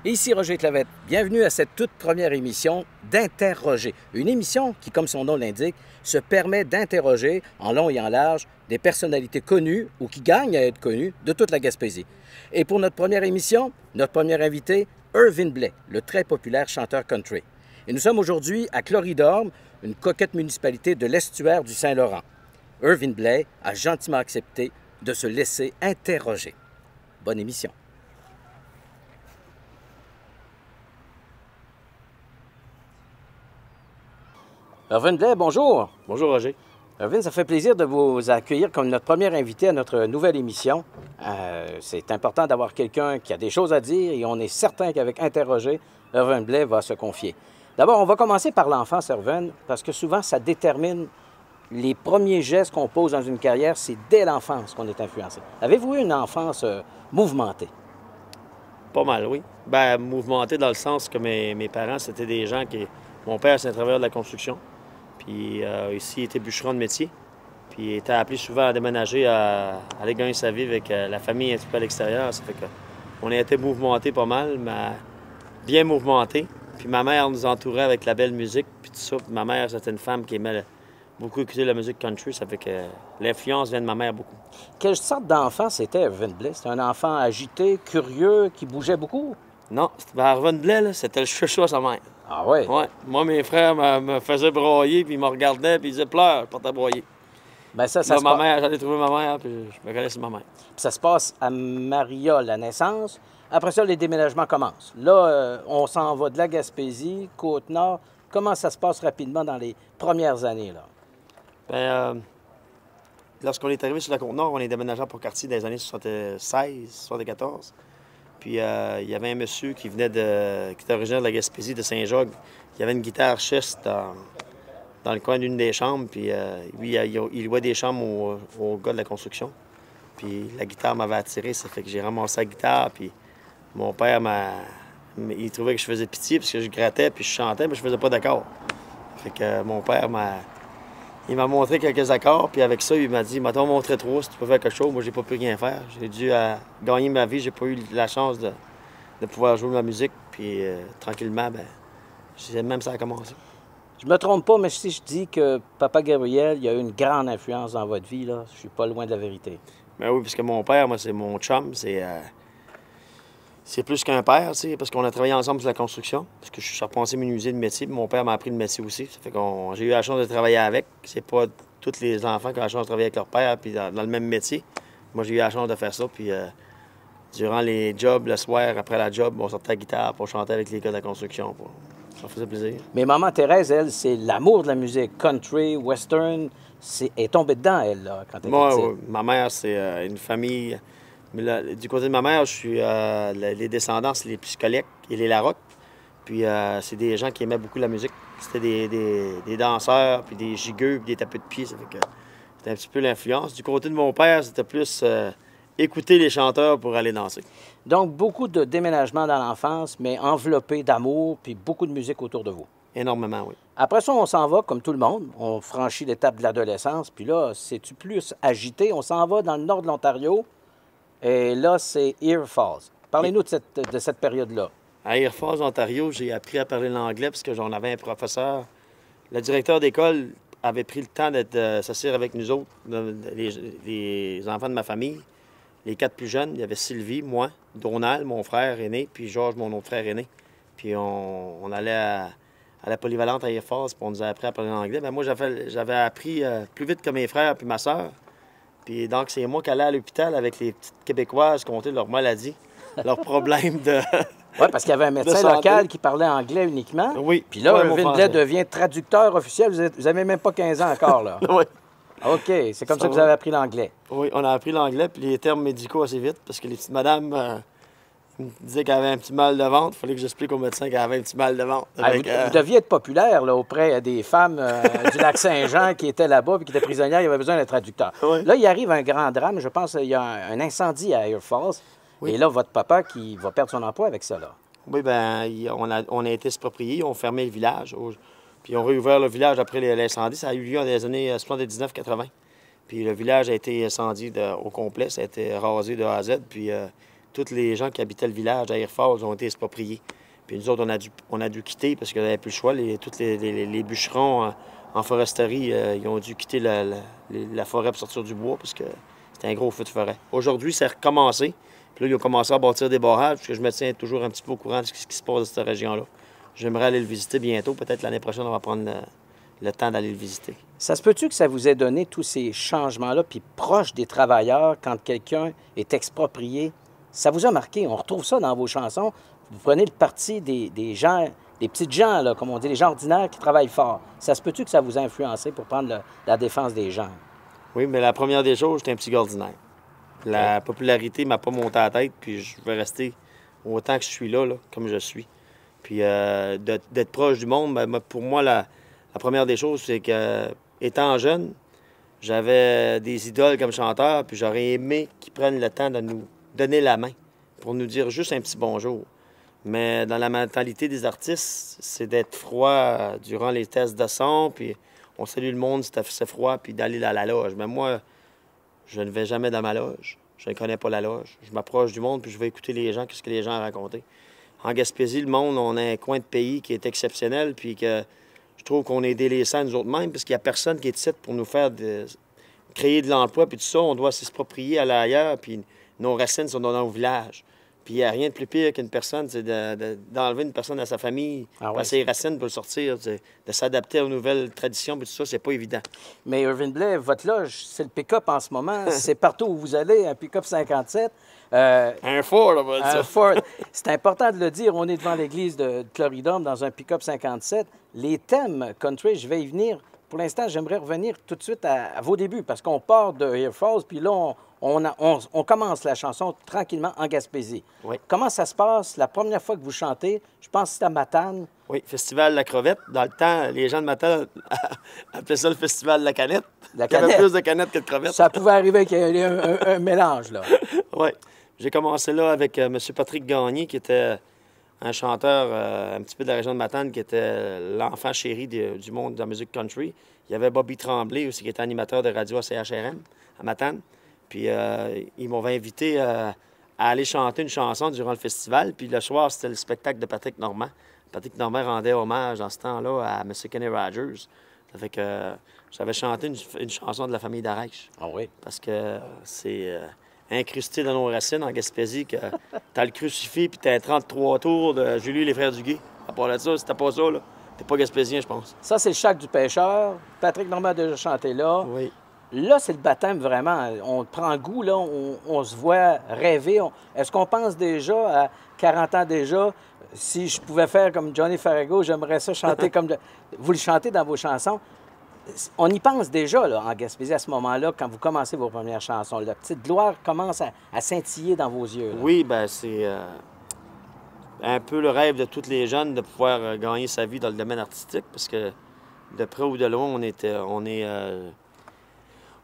Ici Roger Clavette. Bienvenue à cette toute première émission d'Interroger. Une émission qui, comme son nom l'indique, se permet d'interroger en long et en large des personnalités connues ou qui gagnent à être connues de toute la Gaspésie. Et pour notre première émission, notre premier invité, Irvin Blais, le très populaire chanteur country. Et nous sommes aujourd'hui à Cloridorme, une coquette municipalité de l'estuaire du Saint-Laurent. Irvin Blais a gentiment accepté de se laisser interroger. Bonne émission. Irvin Blais, bonjour. Bonjour Roger. Irvin, ça fait plaisir de vous accueillir comme notre premier invité à notre nouvelle émission. C'est important d'avoir quelqu'un qui a des choses à dire et on est certain qu'avec Interroger, Irvin Blais va se confier. D'abord, on va commencer par l'enfance, Irvin, parce que souvent, ça détermine les premiers gestes qu'on pose dans une carrière. C'est dès l'enfance qu'on est influencé. Avez-vous eu une enfance mouvementée? Pas mal, oui. Ben, mouvementé dans le sens que mes parents, c'était des gens qui... Mon père, c'est un travailleur de la construction. Puis ici, il était bûcheron de métier. Puis il était appelé souvent à déménager, à aller gagner sa vie avec la famille un petit peu à l'extérieur. Ça fait qu'on a été mouvementés pas mal, mais bien mouvementés. Puis ma mère nous entourait avec la belle musique, puis tout ça. Puis ma mère, c'était une femme qui aimait beaucoup écouter la musique country. Ça fait que l'influence vient de ma mère beaucoup. Quelle sorte d'enfant c'était Irvin Blais? C'était un enfant agité, curieux, qui bougeait beaucoup? Non, Irvin Blais, c'était le chouchou à sa mère. Ah oui? Oui. Moi, mes frères me faisaient broyer, puis ils me regardaient, puis ils disaient « Pleure, pas à broyer ». Bien, ça Là, ma mère, j'allais trouver ma mère, puis je me connaissais ma mère. Puis ça se passe à Maria, la naissance. Après ça, les déménagements commencent. Là, on s'en va de la Gaspésie, Côte-Nord. Comment ça se passe rapidement dans les premières années, là? Bien, lorsqu'on est arrivé sur la Côte-Nord, on est déménagé pour quartier dans les années 76, 74. Puis il y avait un monsieur qui venait qui était originaire de la Gaspésie, de Saint-Jacques. Il avait une guitare chest dans le coin d'une des chambres. Puis lui, il louait des chambres aux gars de la construction. Puis la guitare m'avait attiré, ça fait que j'ai ramassé la guitare. Puis mon père il trouvait que je faisais pitié parce que je grattais puis je chantais, mais je faisais pas d'accords. Fait que mon père il m'a montré quelques accords, puis avec ça, il m'a dit « M'as-t-on montré trop si tu peux faire quelque chose? » Moi, j'ai pas pu rien faire. J'ai dû gagner ma vie. J'ai pas eu la chance de pouvoir jouer de la musique. Puis tranquillement, ben, même ça a commencé. Je me trompe pas, mais si je dis que Papa Gabriel, il a eu une grande influence dans votre vie, là, je suis pas loin de la vérité. Ben oui, parce que mon père, moi, c'est mon chum. C'est plus qu'un père, tu sais, parce qu'on a travaillé ensemble sur la construction. Parce que je suis charpentier menuisier de métier, puis mon père m'a appris le métier aussi. Ça fait que j'ai eu la chance de travailler avec. C'est pas tous les enfants qui ont la chance de travailler avec leur père, puis dans le même métier. Moi, j'ai eu la chance de faire ça, puis durant les jobs, le soir, après la job, on sortait la guitare pour chanter avec les gars de la construction. Ça faisait plaisir. Mais maman Thérèse, elle, c'est l'amour de la musique, country, western. Elle est tombée dedans, elle, là, quand elle était petite. Moi, ma mère, c'est une famille... Mais là, du côté de ma mère, je suis les descendants, c'est les Piscolec et les Larocque. Puis c'est des gens qui aimaient beaucoup la musique. C'était des danseurs, puis des gigueux, puis des tapeux de pied. Ça fait que c'était un petit peu l'influence. Du côté de mon père, c'était plus écouter les chanteurs pour aller danser. Donc, beaucoup de déménagements dans l'enfance, mais enveloppé d'amour, puis beaucoup de musique autour de vous. Énormément, oui. Après ça, on s'en va, comme tout le monde. On franchit l'étape de l'adolescence, puis là, c'est-tu plus agité? On s'en va dans le nord de l'Ontario. Et là, c'est Ear Falls. Parlez-nous de cette période-là. À Ear Falls, Ontario, j'ai appris à parler l'anglais parce que j'en avais un professeur. Le directeur d'école avait pris le temps de s'asseoir avec nous autres, les enfants de ma famille, les 4 plus jeunes. Il y avait Sylvie, moi, Donald, mon frère aîné, puis Georges, mon autre frère aîné. Puis on allait à la polyvalente à Ear Falls, puis on nous a appris à parler l'anglais. Bien, moi, j'avais appris plus vite que mes frères puis ma sœur. Puis donc, c'est moi qui allais à l'hôpital avec les petites Québécoises compter leurs maladies, leurs problèmes de... Oui, parce qu'il y avait un médecin local qui parlait anglais uniquement. Oui. Puis là, Irvin Blais devient traducteur officiel. Vous n'avez même pas 15 ans encore, là. Oui. OK, c'est comme ça que vous avez appris l'anglais. Oui, on a appris l'anglais, puis les termes médicaux assez vite, parce que les petites madames me disaient qu'elle avait un petit mal de ventre. Il fallait que j'explique au médecin qu'elle avait un petit mal de ventre. Vous deviez être populaire là, auprès des femmes du lac Saint-Jean qui étaient là-bas et qui étaient prisonnières. Il y avait besoin d'un traducteur. Oui. Là, il arrive un grand drame. Je pense qu'il y a un incendie à Ear Falls. Oui. Et là, votre papa qui va perdre son emploi avec ça, là. Oui, bien, on a été expropriés. Ils ont fermé le village. Puis ils ont réouvert le village après l'incendie. Ça a eu lieu dans les années 79-80. Puis le village a été incendié au complet. Ça a été rasé de A à Z. Puis tous les gens qui habitaient le village d'Air Falls ont été expropriés. Puis nous autres, on a dû quitter parce qu'on n'avait plus le choix. Tous les bûcherons en foresterie, ils ont dû quitter la forêt pour sortir du bois parce que c'était un gros feu de forêt. Aujourd'hui, ça a recommencé. Puis là, ils ont commencé à bâtir des barrages parce que je me tiens toujours un petit peu au courant de ce qui se passe dans cette région-là. J'aimerais aller le visiter bientôt. Peut-être l'année prochaine, on va prendre le temps d'aller le visiter. Ça se peut-tu que ça vous ait donné tous ces changements-là, puis proche des travailleurs, quand quelqu'un est exproprié? Ça vous a marqué. On retrouve ça dans vos chansons. Vous prenez le parti des gens, des petites gens, là, comme on dit, les gens ordinaires qui travaillent fort. Ça se peut-tu que ça vous a influencé pour prendre la défense des gens? Oui, mais la première des choses, j'étais un petit gars ordinaire. La popularité m'a pas monté à la tête, puis je vais rester autant que je suis là comme je suis. Puis d'être proche du monde, ben, pour moi, la première des choses, c'est que, étant jeune, j'avais des idoles comme chanteur, puis j'aurais aimé qu'ils prennent le temps de nous donner la main pour nous dire juste un petit bonjour. Mais dans la mentalité des artistes, c'est d'être froid durant les tests de son, puis on salue le monde si c'est froid, puis d'aller dans la loge. Mais moi, je ne vais jamais dans ma loge. Je ne connais pas la loge. Je m'approche du monde, puis je vais écouter les gens, qu'est-ce que les gens ont raconté. En Gaspésie, le monde, on a un coin de pays qui est exceptionnel, puis que je trouve qu'on est délaissés nous autres mêmes, parce qu'il n'y a personne qui est ici pour nous faire créer de l'emploi, puis tout ça, on doit s'exproprier, aller ailleurs, puis nos racines sont dans nos villages. Puis il n'y a rien de plus pire qu'une personne, c'est d'enlever une personne à sa famille, à ses racines pour le sortir, de s'adapter aux nouvelles traditions, puis tout ça, c'est pas évident. Mais Irvin Blais, votre loge, c'est le pick-up en ce moment. C'est partout où vous allez, un pick-up 57. Un Ford, on va dire. Un Ford. C'est important de le dire, on est devant l'église de Cloridum dans un pick-up 57. Les thèmes country, je vais y venir. Pour l'instant, j'aimerais revenir tout de suite à vos débuts, parce qu'on part de Air Falls, puis là, on commence la chanson tranquillement en Gaspésie. Oui. Comment ça se passe la première fois que vous chantez? Je pense que c'est à Matane. Oui, Festival de la Crevette. Dans le temps, les gens de Matane appelaient ça le Festival de la canette. La Il y avait canette. plus de canettes que de crevettes. Ça pouvait arriver qu'il y ait un mélange, là. Oui. J'ai commencé là avec M. Patrick Gagné, qui était un chanteur un petit peu de la région de Matane, qui était l'enfant chéri du monde de la musique country. Il y avait Bobby Tremblay aussi, qui était animateur de radio à CHRM, à Matane. Puis ils m'ont invité à aller chanter une chanson durant le festival. Puis le soir, c'était le spectacle de Patrick Normand. Patrick Normand rendait hommage dans ce temps-là à M. Kenny Rogers. Ça fait que j'avais chanté une chanson de la famille d'Arèche. Ah oui? Parce que c'est incrusté dans nos racines en Gaspésie que t'as le crucifix puis t'as 33 tours de Julie et les frères Duguay. À part de ça, si t'as pas ça, là, t'es pas gaspésien, je pense. Ça, c'est le Chac du pêcheur. Patrick Normand a déjà chanté là. Oui. Là, c'est le baptême vraiment. On prend goût, là, on se voit rêver. Est-ce qu'on pense déjà, à 40 ans déjà, si je pouvais faire comme Johnny Farago, j'aimerais ça chanter comme... Vous le chantez dans vos chansons. On y pense déjà, là, en Gaspésie, à ce moment-là, quand vous commencez vos premières chansons. La petite gloire commence à scintiller dans vos yeux. Là. Oui, bien, c'est un peu le rêve de tous les jeunes de pouvoir gagner sa vie dans le domaine artistique, parce que de près ou de loin,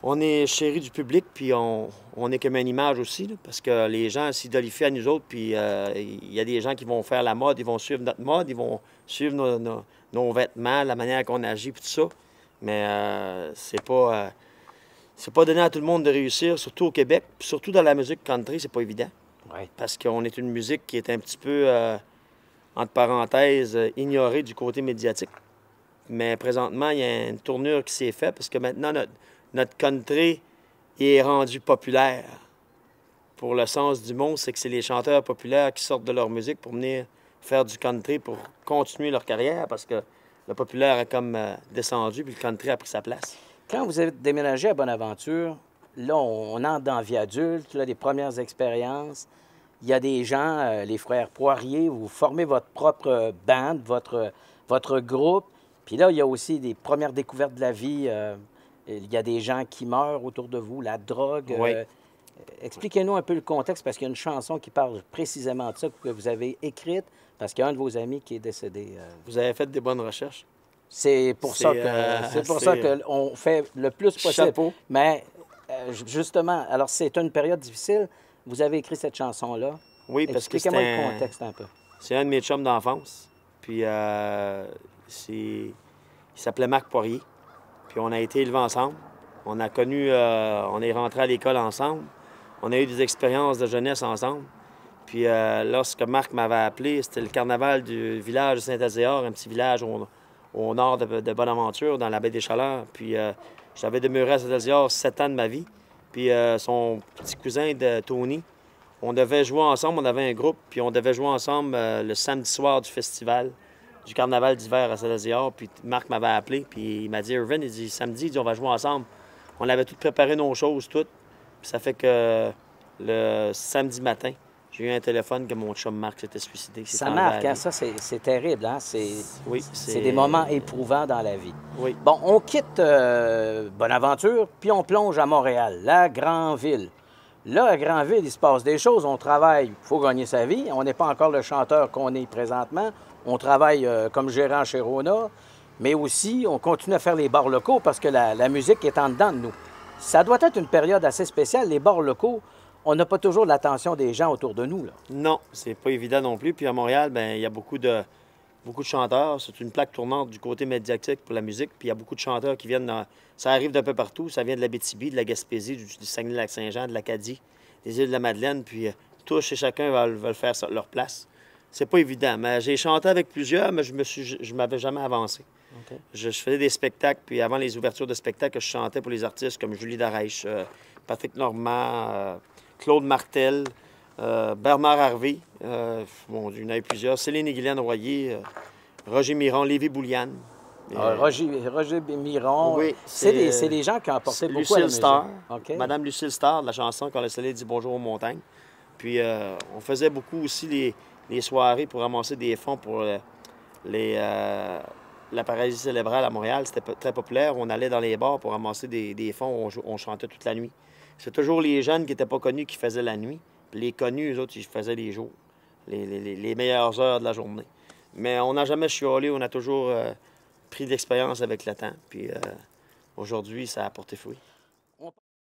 on est chéri du public, puis on est comme une image aussi, là, parce que les gens s'idolifient à nous autres, puis il y a des gens qui vont faire la mode, ils vont suivre notre mode, ils vont suivre nos vêtements, la manière qu'on agit, puis tout ça. Mais c'est pas donné à tout le monde de réussir, surtout au Québec, puis surtout dans la musique country, c'est pas évident. Ouais. Parce qu'on est une musique qui est un petit peu, entre parenthèses, ignorée du côté médiatique. Mais présentement, il y a une tournure qui s'est faite, parce que maintenant, notre country est rendu populaire. Pour le sens du mot, c'est que c'est les chanteurs populaires qui sortent de leur musique pour venir faire du country, pour continuer leur carrière, parce que le populaire a comme descendu, puis le country a pris sa place. Quand vous avez déménagé à Bonaventure, là, on entre dans la vie adulte, là, les premières expériences. Il y a des gens, les frères Poirier, vous formez votre propre band, votre groupe. Puis là, il y a aussi des premières découvertes de la vie. Il y a des gens qui meurent autour de vous, la drogue. Oui. Expliquez-nous un peu le contexte, parce qu'il y a une chanson qui parle précisément de ça, que vous avez écrite, parce qu'il y a un de vos amis qui est décédé. Vous avez fait des bonnes recherches. C'est pour ça qu'on fait le plus possible. Chapeau. Mais justement, alors c'est une période difficile. Vous avez écrit cette chanson-là. Oui, parce que expliquez-moi le contexte un peu. C'est un de mes chums d'enfance. Puis il s'appelait Marc Poirier. Puis on a été élevés ensemble. On a connu, on est rentrés à l'école ensemble. On a eu des expériences de jeunesse ensemble. Puis lorsque Marc m'avait appelé, c'était le carnaval du village de Saint-Azéar, un petit village au nord de Bonaventure, dans la baie des Chaleurs. Puis j'avais demeuré à Saint-Azéar 7 ans de ma vie. Puis son petit cousin de Tony, on devait jouer ensemble, on avait un groupe, puis on devait jouer ensemble le samedi soir du festival, du carnaval d'hiver à Saint-Azéar. Puis Marc m'avait appelé, puis il m'a dit « Irvin, il dit, samedi, il dit, on va jouer ensemble. » On avait tout préparé nos choses, toutes. Puis ça fait que le samedi matin, j'ai eu un téléphone que mon chum Marc s'était suicidé. Ça marque, hein? Ça, c'est terrible, hein? Oui, c'est des moments éprouvants dans la vie. Oui. Bon, on quitte Bonaventure, puis on plonge à Montréal, la grande ville. Là, à Grandville, il se passe des choses. On travaille, il faut gagner sa vie. On n'est pas encore le chanteur qu'on est présentement. On travaille comme gérant chez Rona, mais aussi, on continue à faire les bars locaux parce que la musique est en dedans de nous. Ça doit être une période assez spéciale. Les bars locaux, on n'a pas toujours l'attention des gens autour de nous, là. Non, c'est pas évident non plus. Puis à Montréal, bien, il y a beaucoup de chanteurs. C'est une plaque tournante du côté médiatique pour la musique. Puis il y a beaucoup de chanteurs qui viennent... Ça arrive d'un peu partout. Ça vient de l'Abitibi, de la Gaspésie, du Saguenay-Lac-Saint-Jean, de l'Acadie, des îles de la Madeleine. Puis tous et chacun veulent faire leur place. C'est pas évident. Mais j'ai chanté avec plusieurs, mais je m'avais jamais avancé. Okay. Je faisais des spectacles. Puis avant les ouvertures de spectacles, je chantais pour les artistes comme Julie Darèche, Patrick Normand, Claude Martel, Bernard Harvey, bon, il y en a eu plusieurs, Céline et Guylaine Royer, Roger Miron, Lévi Bouliane. Roger Miron, oui, c'est des gens qui ont apporté beaucoup Lucille à la musique. Starr, Okay. Madame Lucille Starr, de la chanson « Quand le soleil dit bonjour aux montagnes ». Puis on faisait beaucoup aussi les soirées pour ramasser des fonds pour la paralysie cérébrale à Montréal. C'était très populaire. On allait dans les bars pour ramasser des fonds, on chantait toute la nuit. C'est toujours les jeunes qui n'étaient pas connus qui faisaient la nuit. Puis les connus, eux autres, ils faisaient les jours, les meilleures heures de la journée. Mais on n'a jamais chiolé, on a toujours pris de l'expérience avec le temps. Puis aujourd'hui, ça a porté fruit.